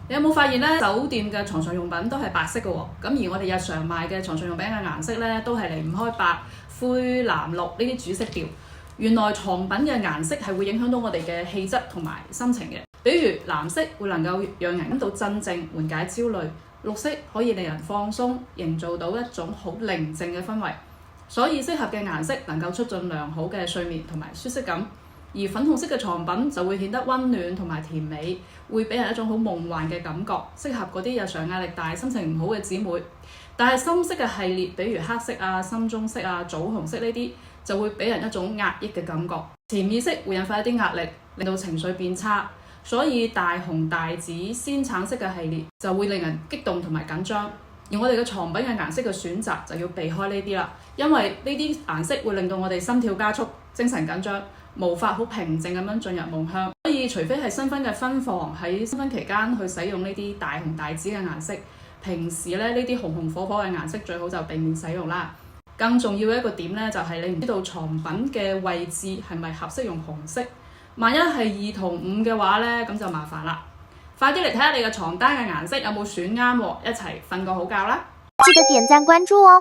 你有冇發現咧？酒店嘅床上用品都係白色嘅喎，咁而我哋日常賣嘅床上用品嘅顏色咧，都係離唔開白、灰、藍、綠呢啲主色調。原來床品嘅顏色係會影響到我哋嘅氣質同埋心情嘅。比如藍色會能夠讓人感到鎮靜，緩解焦慮；綠色可以令人放鬆，營造到一種好寧靜嘅氛圍。所以適合嘅顏色能夠促進良好嘅睡眠同埋舒適感。而粉紅色嘅床品就會顯得溫暖同埋甜美，會俾人一種好夢幻嘅感覺，適合嗰啲日常壓力大、心情唔好嘅姊妹。但係深色嘅系列，比如黑色啊、深棕色啊、棗紅色呢啲，就會俾人一種壓抑嘅感覺，潛意識會引發一啲壓力，令到情緒變差。所以大紅大紫、鮮橙色嘅系列就會令人激動同埋緊張。而我哋嘅床品嘅顏色嘅選擇就要避開呢啲啦，因為呢啲顏色會令到我哋心跳加速、精神緊張，無法好平靜咁樣進入夢鄉。所以除非係新婚嘅婚房喺新婚期間去使用呢啲大紅大紫嘅顏色，平時咧呢啲紅紅火火嘅顏色最好就避免使用啦。更重要嘅一個點咧，就係你唔知道床品嘅位置係咪合適用紅色，萬一係2同5嘅話咧，咁就麻煩啦。快啲嚟睇下你嘅床單嘅顏色有冇選啱喎，一齊瞓個好覺啦！記得點讚關注哦。